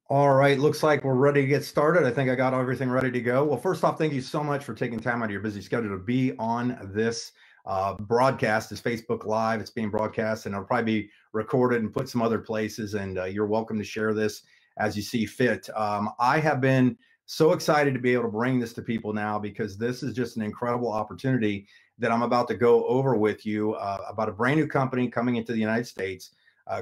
All right, looks like we're ready to get started. I think I got everything ready to go. Well, first off, thank you so much for taking time out of your busy schedule to be on this broadcast. This Facebook Live. It's being broadcast, and it'll probably be recorded and put some other places. And you're welcome to share this as you see fit. I have been so excited to be able to bring this to people now because this is just an incredible opportunity that I'm about to go over with you about a brand new company coming into the United States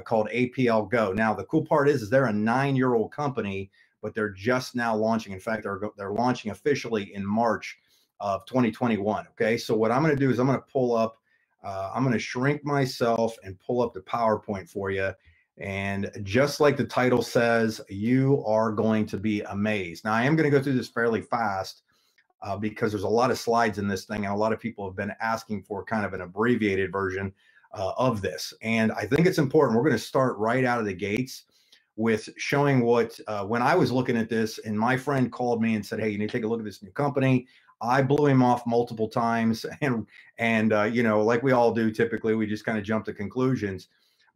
called APLGO. Now, the cool part is they're a 9-year-old company, but they're just now launching. In fact, they're launching officially in March of 2021. Okay, so what I'm going to do is I'm going to pull up, I'm going to shrink myself and pull up the PowerPoint for you. And just like the title says, you are going to be amazed. Now, I am going to go through this fairly fast because there's a lot of slides in this thing, and a lot of people have been asking for kind of an abbreviated version of this. And I think it's important. We're going to start right out of the gates with showing what, when I was looking at this and my friend called me and said, hey, you need to take a look at this new company. I blew him off multiple times. And you know, like we all do, typically, we just kind of jump to conclusions.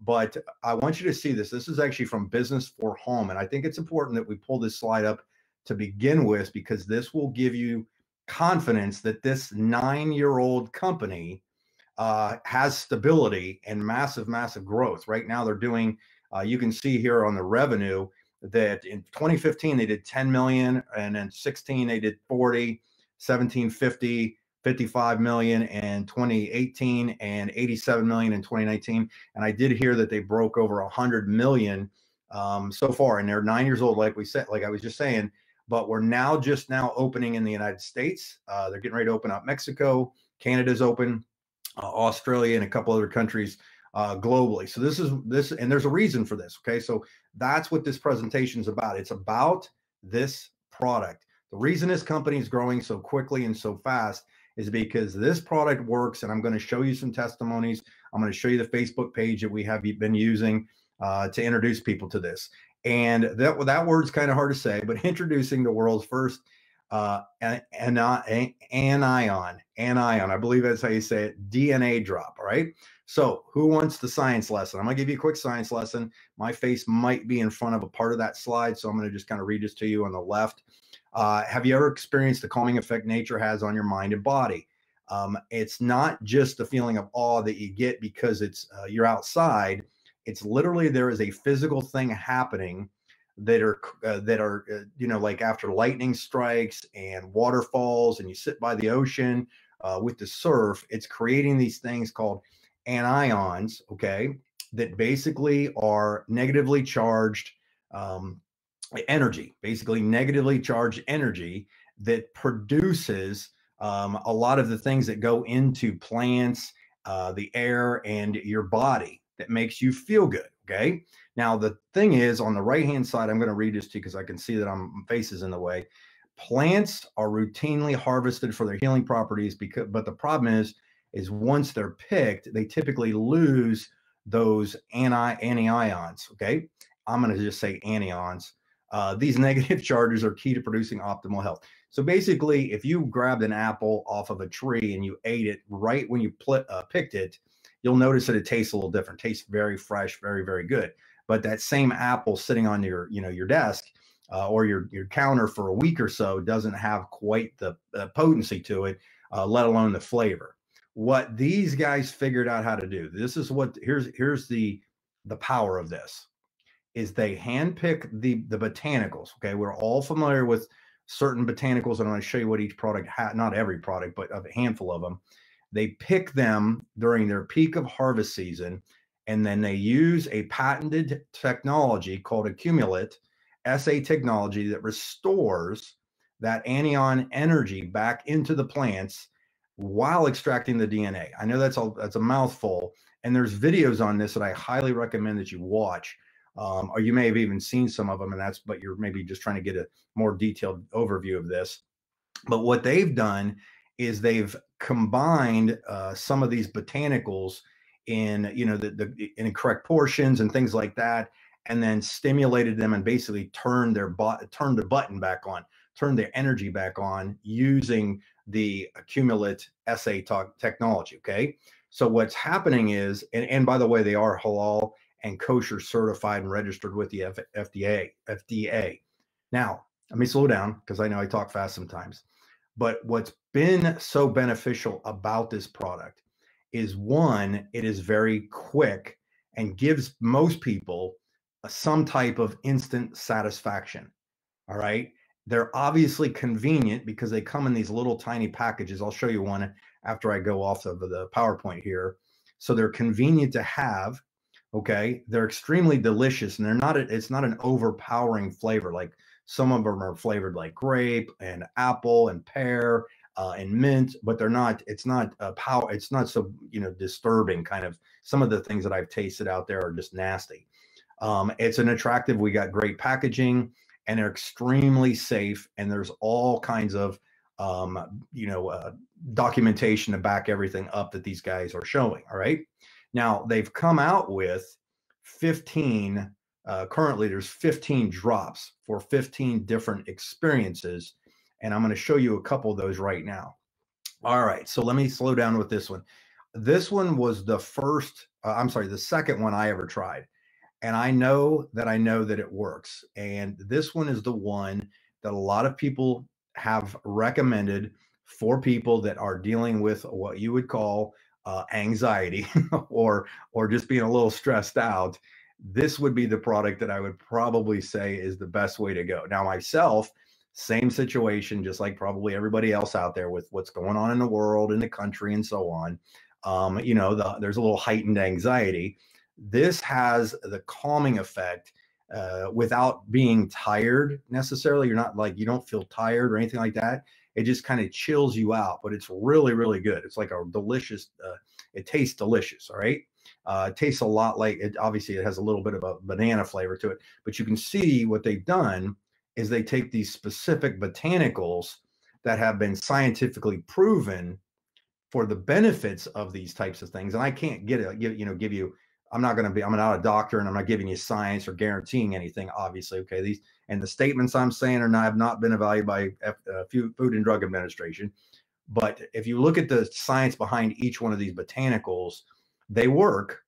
But I want you to see this. This is actually from Business for Home. And I think it's important that we pull this slide up to begin with, because this will give you confidence that this 9-year-old company has stability and massive, massive growth. Right now, they're doing, you can see here on the revenue that in 2015, they did 10 million, and in 16, they did 40, 17, 50, 55 million in 2018, and 87 million in 2019. And I did hear that they broke over 100 million so far, and they're 9 years old, like we said, like I was just saying. But we're just now opening in the United States. They're getting ready to open up Mexico. Canada's open. Australia and a couple other countries globally. So this, and there's a reason for this. Okay, so that's what this presentation is about. It's about this product. The reason this company is growing so quickly and so fast is because this product works, and I'm going to show you some testimonies. I'm going to show you the Facebook page that we have been using to introduce people to this. And that word's kind of hard to say, but introducing the world's first anion, I believe that's how you say it, DNA drop. All right. So who wants the science lesson? I'm going to give you a quick science lesson. My face might be in front of a part of that slide, so I'm going to just kind of read this to you on the left. Have you ever experienced the calming effect nature has on your mind and body? It's not just the feeling of awe that you get because it's you're outside. It's literally, there is a physical thing happening that are you know, like after lightning strikes and waterfalls and you sit by the ocean with the surf, it's creating these things called anions, okay, that basically are negatively charged energy, basically negatively charged energy that produces a lot of the things that go into plants, the air, and your body that makes you feel good. Okay. Now, the thing is, on the right-hand side, I'm going to read this to you because I can see that my face is in the way. Plants are routinely harvested for their healing properties, but the problem is once they're picked, they typically lose those anions. Okay. I'm going to just say anions. These negative charges are key to producing optimal health. So basically, if you grabbed an apple off of a tree and you ate it right when you picked it, you'll notice that it tastes a little different. It tastes very fresh, very, very good. But that same apple sitting on your, you know, your desk or your counter for a week or so doesn't have quite the potency to it, let alone the flavor. What these guys figured out how to do, this is what, here's the power of this, is they handpick the botanicals. Okay, we're all familiar with certain botanicals, and I'm going to show you what each product had. Not every product, but a handful of them. They pick them during their peak of harvest season, and then they use a patented technology called Acumullit SA technology that restores that anion energy back into the plants while extracting the DNA. I know that's a mouthful, and there's videos on this that I highly recommend that you watch. Or you may have even seen some of them, but you're maybe just trying to get a more detailed overview of this. But what they've done is they've combined some of these botanicals in, you know, in correct portions and things like that, and then stimulated them and basically turned the button back on, turned their energy back on using the Acumullit SA technology. Okay, so what's happening is, and by the way, they are halal and kosher certified and registered with the FDA. Now, let me slow down because I know I talk fast sometimes. But what's been so beneficial about this product is, one, it is very quick and gives most people some type of instant satisfaction. All right. They're obviously convenient because they come in these little tiny packages. I'll show you one after I go off of the PowerPoint here. So they're convenient to have. Okay. They're extremely delicious, and it's not an overpowering flavor. Like some of them are flavored like grape and apple and pear and mint, but it's not it's not so, disturbing. Kind of some of the things that I've tasted out there are just nasty. It's an attractive, we got great packaging, and they're extremely safe. And there's all kinds of, documentation to back everything up that these guys are showing. All right. Now they've come out with 15, currently there's 15 drops for 15 different experiences. And I'm going to show you a couple of those right now. All right. So let me slow down with this one. This one was the second one I ever tried. And I know that it works. And this one is the one that a lot of people have recommended for people that are dealing with what you would call anxiety or just being a little stressed out. This would be the product that I would probably say is the best way to go. Now, myself, same situation, just like probably everybody else out there with what's going on in the world, in the country, and so on. There's a little heightened anxiety. This has the calming effect without being tired necessarily. You're not like, you don't feel tired or anything like that. It just kind of chills you out, but it's really, really good. It's like a delicious, it tastes delicious. All right. It tastes a lot like it. Obviously it has a little bit of a banana flavor to it, but you can see what they've done is they take these specific botanicals that have been scientifically proven for the benefits of these types of things. And I can't give you, I'm not a doctor, and I'm not giving you science or guaranteeing anything, obviously. Okay. The statements I'm saying have not been evaluated by Food and Drug Administration. But if you look at the science behind each one of these botanicals, they work.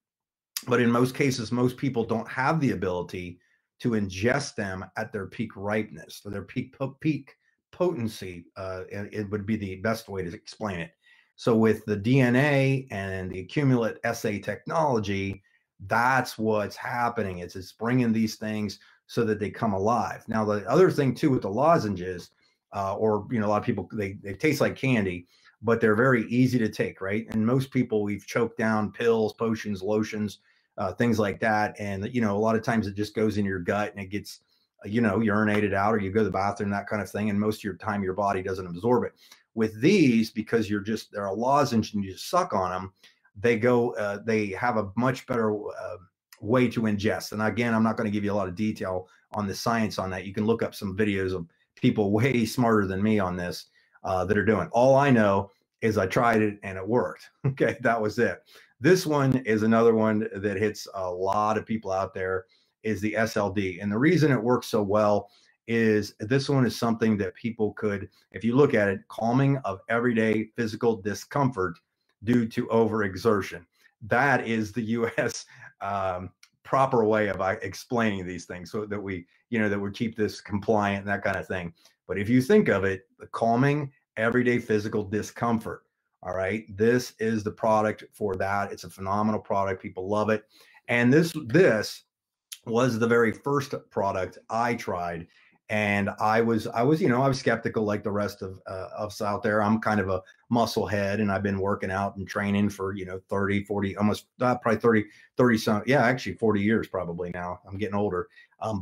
But in most cases, most people don't have the ability to ingest them at their peak ripeness, or their peak potency. It would be the best way to explain it. So with the DNA and the Acumullit SA technology, that's what's happening. It's bringing these things so that they come alive. Now, the other thing too with the lozenges, a lot of people, they taste like candy, but they're very easy to take, right? And most people, we've choked down pills, potions, lotions, things like that. And, a lot of times it just goes in your gut and it gets, urinated out, or you go to the bathroom, that kind of thing. And most of your time, your body doesn't absorb it. With these, because they're a lozenge and you just suck on them, they have a much better way to ingest. And again, I'm not going to give you a lot of detail on the science on that. You can look up some videos of people way smarter than me on this that are doing. All I know is I tried it and it worked. Okay, that was it. This one is another one that hits a lot of people out there, is the SLD. And the reason it works so well is this one is something that people could, if you look at it, calming of everyday physical discomfort due to overexertion. That is the U.S. Proper way of explaining these things, so that we keep this compliant and that kind of thing. But if you think of it, the calming everyday physical discomfort, all right, this is the product for that. It's a phenomenal product. People love it. And this was the very first product I tried. And I was skeptical, like the rest of us out there. I'm kind of a muscle head, and I've been working out and training for, 30, 40, almost probably 30 some, yeah, actually 40 years probably now. I'm getting older.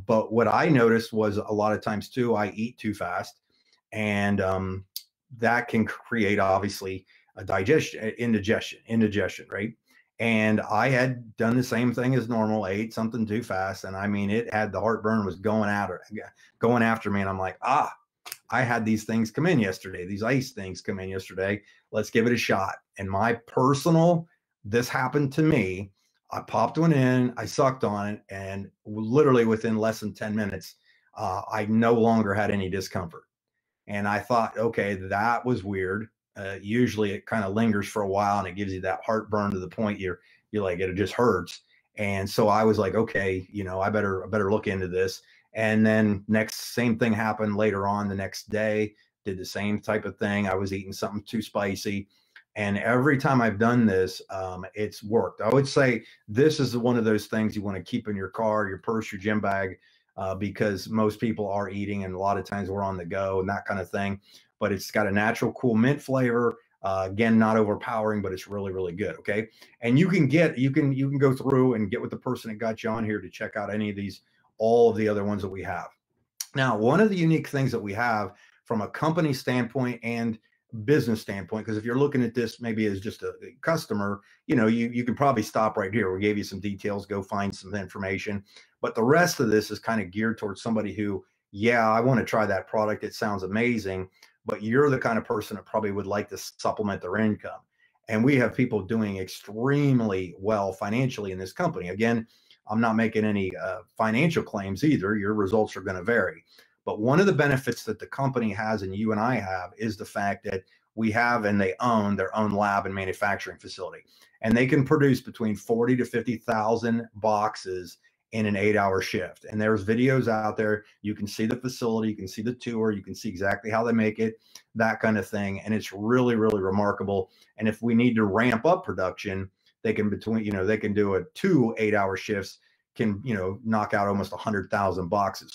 But what I noticed was a lot of times too, I eat too fast, and that can create obviously a indigestion, right? And I had done the same thing as normal. I ate something too fast. And I mean, the heartburn was going after me. And I'm like, I had these things come in yesterday. These ice things come in yesterday. Let's give it a shot. And this happened to me. I popped one in, I sucked on it, and literally within less than 10 minutes, I no longer had any discomfort. And I thought, okay, that was weird. Usually it kind of lingers for a while and it gives you that heartburn to the point you're like, it just hurts. And so I was like, okay, I better look into this. And then same thing happened later on the next day, did the same type of thing. I was eating something too spicy. And every time I've done this, it's worked. I would say this is one of those things you want to keep in your car, your purse, your gym bag, because most people are eating, and a lot of times we're on the go and that kind of thing. But it's got a natural, cool mint flavor. Again, not overpowering, but it's really, really good. Okay, and you can go through and get with the person that got you on here to check out any of these, all of the other ones that we have. Now, one of the unique things that we have from a company standpoint and business standpoint, because if you're looking at this maybe as just a customer, you can probably stop right here. We gave you some details, go find some information. But the rest of this is kind of geared towards somebody who, yeah, I want to try that product. It sounds amazing, but you're the kind of person that probably would like to supplement their income. And we have people doing extremely well financially in this company. Again, I'm not making any financial claims either. Your results are going to vary. But one of the benefits that the company has and you and I have is the fact that we have and they own their own lab and manufacturing facility. And they can produce between 40 to 50,000 boxes in an 8-hour shift. And there's videos out there. You can see the facility, you can see the tour, you can see exactly how they make it, that kind of thing. And it's really, really remarkable. And if we need to ramp up production, they can they can do 2 8-hour shifts, can, knock out almost 100,000 boxes.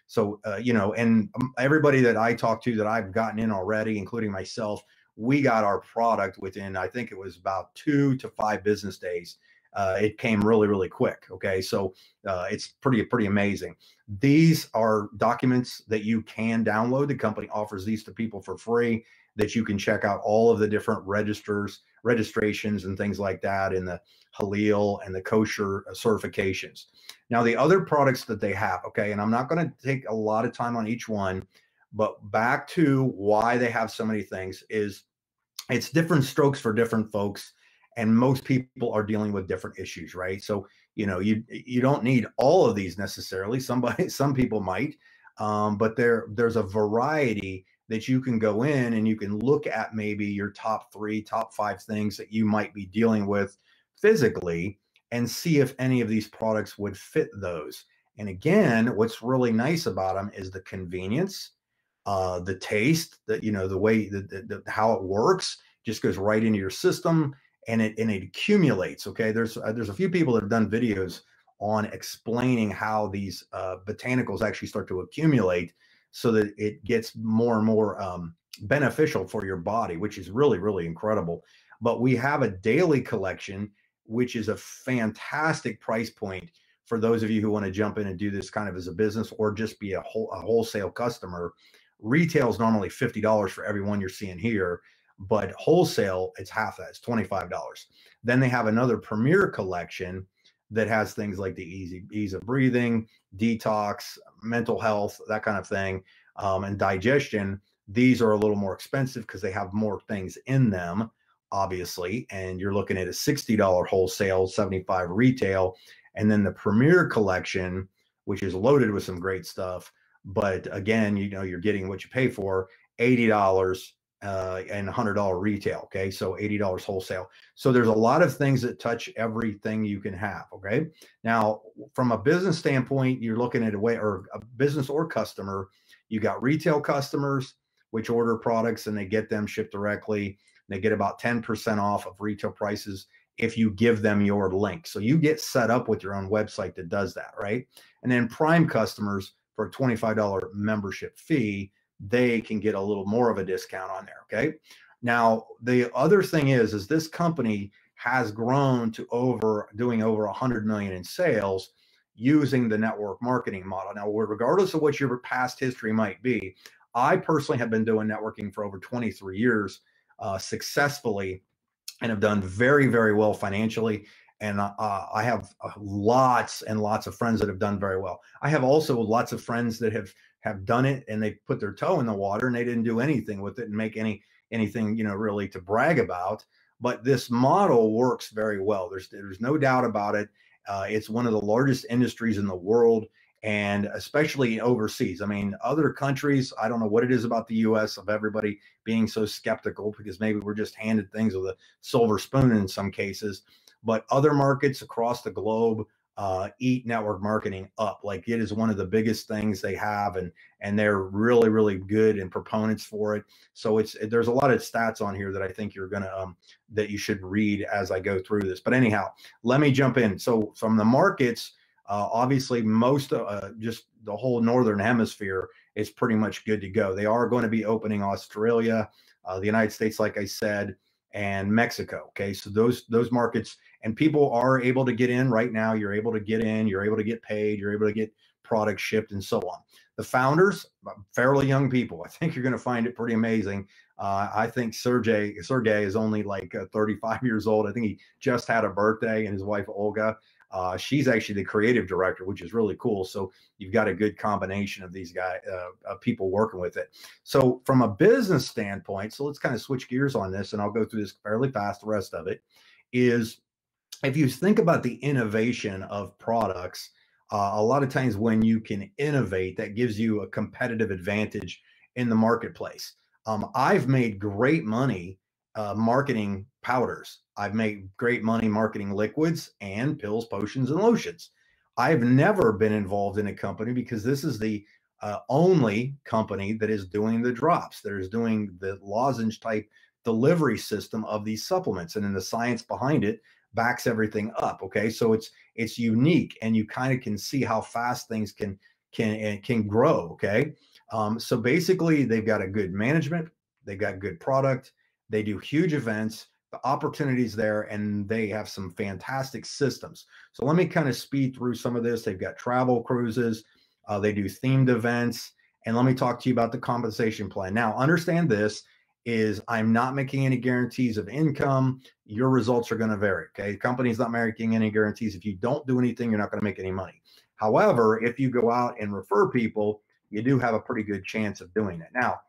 So, and everybody that I talk to that I've gotten in already, including myself, we got our product within, I think it was about 2 to 5 business days. It came really, really quick. Okay. So it's pretty amazing. These are documents that you can download. The company offers these to people for free, that you can check out all of the different registrations and things like that in the Halal and the kosher certifications. Now, the other products that they have, okay, and I'm not going to take a lot of time on each one, but back to why they have so many things is it's different strokes for different folks, and most people are dealing with different issues, right? So, you don't need all of these necessarily. Some people might, but there's a variety that you can go in and you can look at maybe your top 3, top 5 things that you might be dealing with physically and see if any of these products would fit those. And again, what's really nice about them is the convenience, the taste, that the way that how it works just goes right into your system, and it accumulates. Okay, there's a few people that have done videos on explaining how these botanicals actually start to accumulate, so that it gets more and more beneficial for your body, which is really, really incredible. But we have a daily collection, which is a fantastic price point for those of you who want to jump in and do this kind of as a business, or just be a wholesale customer. Retail is normally $50 for every one you're seeing here, but wholesale, it's half that, it's $25. Then they have another premier collection that has things like the ease of breathing, detox, mental health, that kind of thing, and digestion. These are a little more expensive because they have more things in them, obviously. And you're looking at a $60 wholesale, $75 retail. And then the premier collection, which is loaded with some great stuff. But again, you're getting what you pay for, $80 and $100 retail. Okay. So $80 wholesale. So there's a lot of things that touch everything you can have. Okay. Now, from a business standpoint, you're looking at or a business or customer, you got retail customers, which order products and they get them shipped directly. They get about 10% off of retail prices if you give them your link. So you get set up with your own website that does that, right? And then prime customers, for a $25 membership fee, they can get a little more of a discount on there. Okay. Now, the other thing is this company has grown to doing over 100 million in sales using the network marketing model. Now, regardless of what your past history might be, I personally have been doing networking for over 23 years successfully, and have done very, very well financially. And I have lots and lots of friends that have done very well. I have also lots of friends that have done it and they put their toe in the water and they didn't do anything with it and make anything, really to brag about. But this model works very well. There's no doubt about it. It's one of the largest industries in the world, and especially overseas. I mean, other countries, I don't know what it is about the US of everybody being so skeptical, because maybe we're just handed things with a silver spoon in some cases. but other markets across the globe eat network marketing up. Like, it is one of the biggest things they have, and they're really, really good and proponents for it. So there's a lot of stats on here that I think you're gonna that you should read as I go through this. But anyhow, let me jump in. So from the markets, obviously most just the whole northern hemisphere is pretty much good to go. They are going to be opening Australia, the United States, like I said, and Mexico. Okay, so those markets, and people are able to get in right now. You're able to get in, you're able to get paid, you're able to get products shipped, and so on. The founders, fairly young people. I think you're going to find it pretty amazing. I think Sergey is only like 35 years old. I think he just had a birthday, and his wife Olga, she's actually the creative director, which is really cool. So you've got a good combination of these guys, people working with it. So from a business standpoint, so let's kind of switch gears on this, and I'll go through this fairly fast. The rest of it is, if you think about the innovation of products, a lot of times when you can innovate, that gives you a competitive advantage in the marketplace. I've made great money marketing powders. I've made great money marketing liquids and pills, potions, and lotions. I've never been involved in a company, because this is the only company that is doing the drops, that is doing the lozenge type delivery system of these supplements, and then the science behind it backs everything up. Okay, so it's unique, and you kind of can see how fast things can grow. Okay, so basically they've got a good management, they've got good product, they do huge events, the opportunities there, and they have some fantastic systems. So let me kind of speed through some of this. They've got travel cruises, they do themed events, and let me talk to you about the compensation plan. Now, understand this is, I'm not making any guarantees of income. Your results are going to vary. Okay, the company's not making any guarantees. If you don't do anything, you're not going to make any money. However, if you go out and refer people, you do have a pretty good chance of doing it. Now,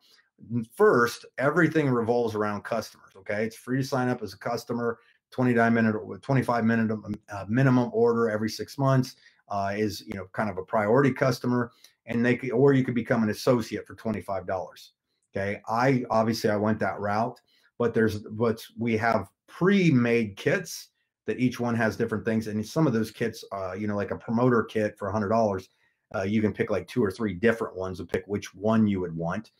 first, everything revolves around customers. Okay, it's free to sign up as a customer. 25-minute minimum order every 6 months is, kind of a priority customer, and or you could become an associate for $25. Okay, I went that route, but we have pre-made kits that each one has different things, and some of those kits, like a promoter kit for $100, you can pick like 2 or 3 different ones and pick which one you would want.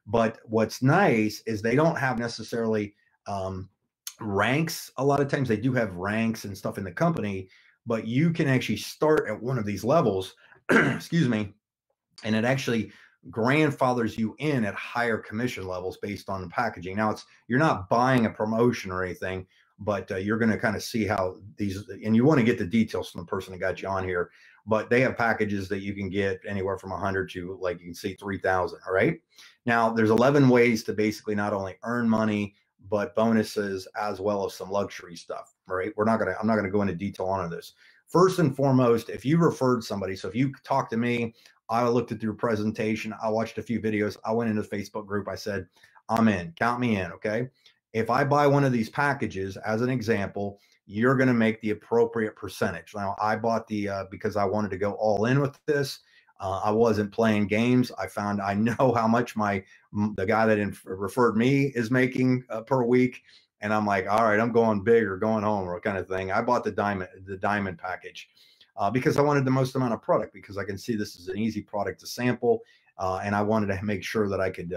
But what's nice is they don't have necessarily ranks. A lot of times they do have ranks and stuff in the company, but you can actually start at one of these levels, excuse me, and it actually grandfathers you in at higher commission levels based on the packaging. Now, you're not buying a promotion or anything, but you're going to kind of see how these, and you want to get the details from the person that got you on here, but they have packages that you can get anywhere from 100 to, like, you can see 3,000. All right. Now, there's 11 ways to basically not only earn money, but bonuses, as well as some luxury stuff. All right. I'm not going to go into detail on this. First and foremost, if you referred somebody, so if you talk to me, I looked at your presentation, I watched a few videos, I went into the Facebook group, I said, I'm in, count me in. Okay. If I buy one of these packages, as an example, you're going to make the appropriate percentage. Now, I bought because I wanted to go all in with this. I wasn't playing games. I know how much the guy that referred me is making per week. And I'm like, all right, I'm going big or going home, or kind of thing. I bought the diamond package because I wanted the most amount of product, because I can see this is an easy product to sample. And I wanted to make sure that I could,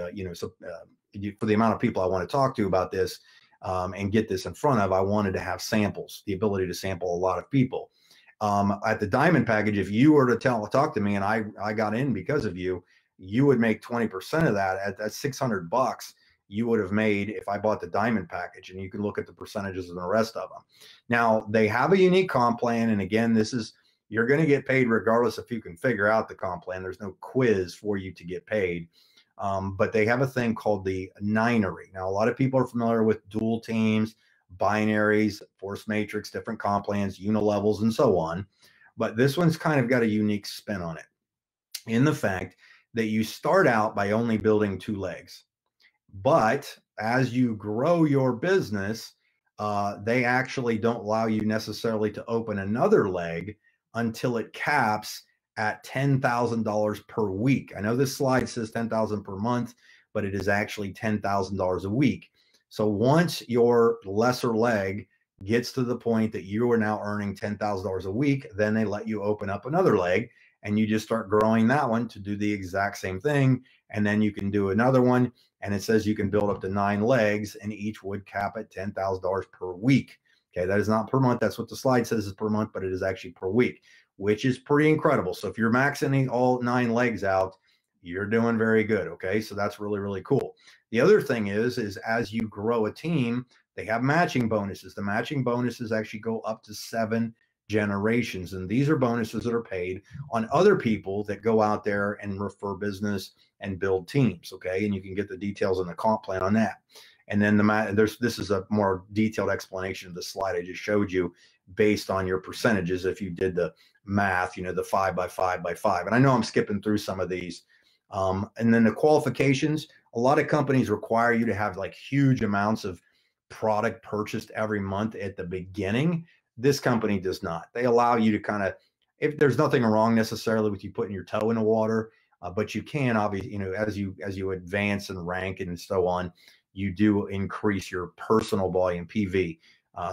for the amount of people I want to talk to about this and get this in front of, I wanted to have samples, the ability to sample a lot of people. At the diamond package, if you were to talk to me and I got in because of you, you would make 20% of that. At that $600 you would have made if I bought the diamond package, and you can look at the percentages and the rest of them. Now, they have a unique comp plan. And again, you're going to get paid regardless if you can figure out the comp plan. There's no quiz for you to get paid. But they have a thing called the ninery. Now, a lot of people are familiar with dual teams, binaries, force matrix, different comp plans, unilevels, and so on. But this one's kind of got a unique spin on it, in the fact that you start out by only building 2 legs. But as you grow your business, they actually don't allow you necessarily to open another leg until it caps at $10,000 per week. I know this slide says $10,000 per month, but it is actually $10,000 a week. So once your lesser leg gets to the point that you are now earning $10,000 a week, then they let you open up another leg and you just start growing that one to do the exact same thing. And then you can do another one. And it says you can build up to 9 legs and each would cap at $10,000 per week. Okay, that is not per month. That's what the slide says is per month, but it is actually per week, which is pretty incredible. So if you're maxing all 9 legs out, you're doing very good. Okay, so that's really, really cool. The other thing is as you grow a team, they have matching bonuses. The matching bonuses actually go up to 7 generations. And these are bonuses that are paid on other people that go out there and refer business and build teams. Okay, and you can get the details in the comp plan on that. And then this is a more detailed explanation of the slide I just showed you based on your percentages. If you did the math, you know, the 5 by 5 by 5. And I know I'm skipping through some of these. And then the qualifications, a lot of companies require you to have like huge amounts of product purchased every month at the beginning. This company does not. They allow you to kind of, if there's nothing wrong necessarily with you putting your toe in the water, but you can obviously, you know, as you advance and rank and so on, you do increase your personal volume PV.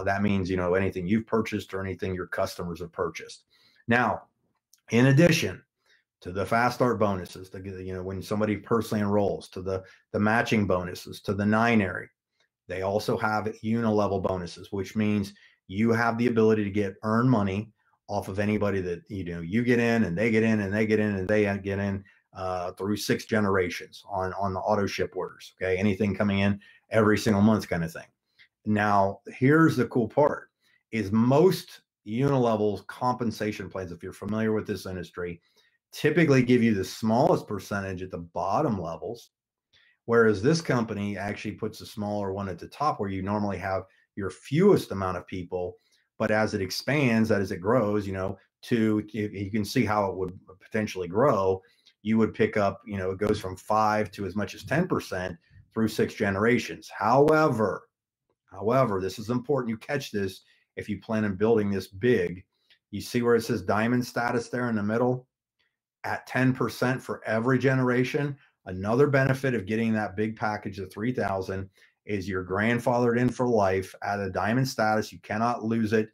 That means, you know, anything you've purchased or anything your customers have purchased. Now, in addition to the fast start bonuses, you know, when somebody personally enrolls, to the matching bonuses, to the 9-ary, they also have unilevel bonuses, which means you have the ability to earn money off of anybody that, you know, you get in and they get in and they get in and they get in through 6 generations on the auto ship orders. Okay, anything coming in every single month kind of thing. Now, here's the cool part: is most unilevel compensation plans, if you're familiar with this industry, typically give you the smallest percentage at the bottom levels. Whereas this company actually puts a smaller one at the top where you normally have your fewest amount of people. But as it expands, as it grows, you know, you can see how it would potentially grow. You would pick up, you know, it goes from 5 to as much as 10% through 6 generations. However, this is important. You catch this if you plan on building this big. You see where it says diamond status there in the middle at 10% for every generation. Another benefit of getting that big package of 3,000 is you're grandfathered in for life at a diamond status. You cannot lose it.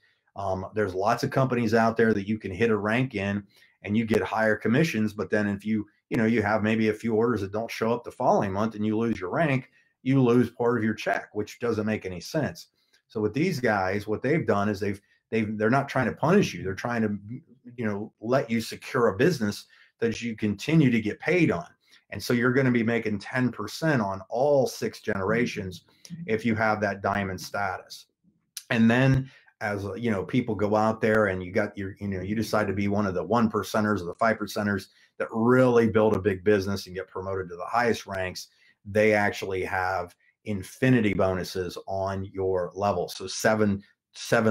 There's lots of companies out there that you can hit a rank in and you get higher commissions. But then if you have maybe a few orders that don't show up the following month and you lose your rank, you lose part of your check, which doesn't make any sense. So with these guys, what they've done is they're not trying to punish you. They're trying to, you know, let you secure a business that you continue to get paid on. And so you're going to be making 10% on all 6 generations if you have that diamond status. And then as you know, people go out there and you decide to be one of the 1%ers or the 5%ers that really build a big business and get promoted to the highest ranks, they actually have infinity bonuses on your level. So seven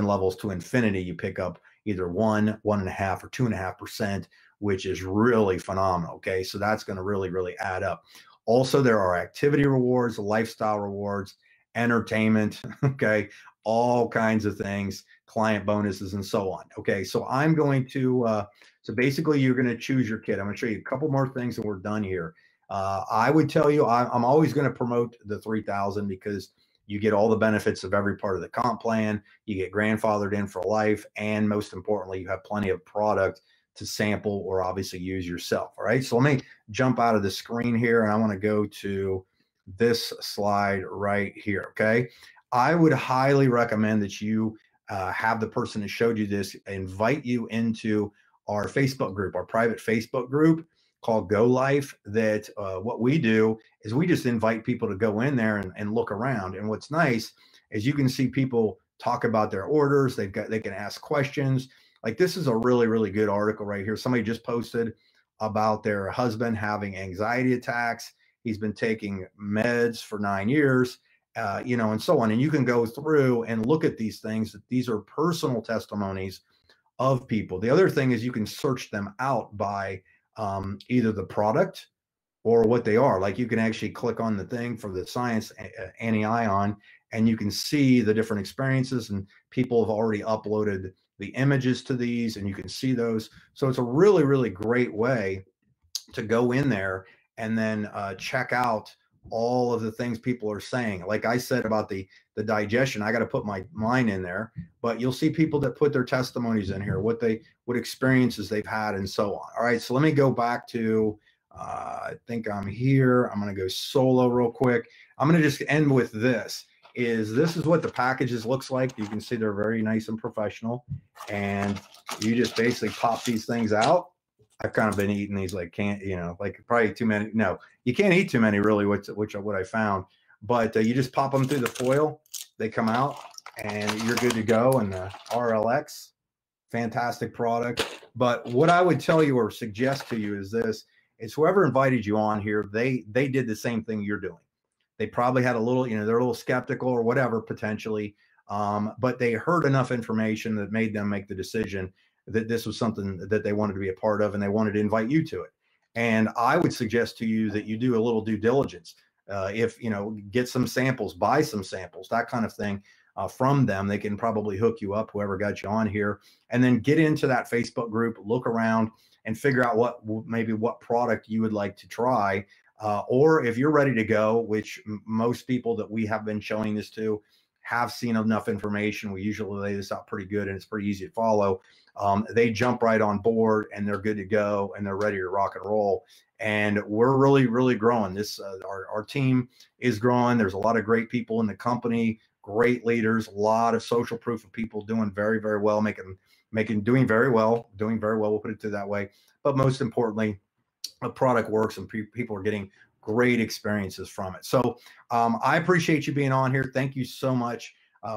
levels to infinity, you pick up either 1, 1.5, or 2.5%, which is really phenomenal. Okay, so that's going to really, really add up. Also, there are activity rewards, lifestyle rewards, entertainment, okay, all kinds of things, client bonuses, and so on. Okay, so I'm going to, so basically you're going to choose your kit. I'm going to show you a couple more things and we're done here. I would tell you, I'm always going to promote the 3,000 because you get all the benefits of every part of the comp plan. You get grandfathered in for life. And most importantly, you have plenty of product to sample or obviously use yourself. All right. So let me jump out of the screen here and I want to go to this slide right here. Okay. I would highly recommend that you have the person that showed you this invite you into our Facebook group, our private Facebook group called Go Life. That what we do is we just invite people to go in there and look around. And what's nice is you can see people talk about their orders. They can ask questions. Like this is a really, really good article right here. Somebody just posted about their husband having anxiety attacks. He's been taking meds for 9 years, you know, and so on. And you can go through and look at these things. These are personal testimonies of people. The other thing is you can search them out by either the product or what they are. Like you can actually click on the thing for the science anti-ion and you can see the different experiences, and people have already uploaded the images to these and you can see those. So it's a really, really great way to go in there and then check out all of the things people are saying. Like I said about the digestion, I got to put mine in there, but you'll see people that put their testimonies in here, what experiences they've had and so on. All right, so let me go back to, I think I'm here. I'm going to go solo real quick. I'm going to just end with this. This is what the packages looks like. You can see they're very nice and professional, and you just basically pop these things out. I've kind of been eating these like like probably too many. No, you can't eat too many really, what I found. But you just pop them through the foil. They come out and you're good to go. And the RLX, fantastic product. But what I would tell you or suggest to you is this. It's whoever invited you on here, they did the same thing you're doing. They probably had a little, they're a little skeptical or whatever potentially, but they heard enough information that made them make the decision that this was something that they wanted to be a part of, and they wanted to invite you to it. And I would suggest to you that you do a little due diligence. If, get some samples, buy some samples, that kind of thing from them. They can probably hook you up, whoever got you on here, and then get into that Facebook group, look around and figure out what product you would like to try. Or if you're ready to go, which most people that we have been showing this to have seen enough information. We usually lay this out pretty good and it's pretty easy to follow. They jump right on board and they're good to go and they're ready to rock and roll. And we're really, really growing. Our team is growing. There's a lot of great people in the company, great leaders, a lot of social proof of people doing very, very well, doing very well. We'll put it that way. But most importantly, the product works and people are getting great experiences from it. So I appreciate you being on here. Thank you so much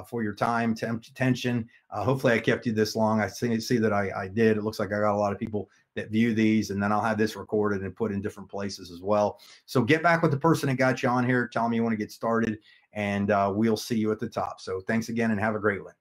for your time, attention. Hopefully I kept you this long. I see that I did. It looks like I got a lot of people that view these, and then I'll have this recorded and put in different places as well. So get back with the person that got you on here. Tell them you want to get started, and we'll see you at the top. So thanks again and have a great one.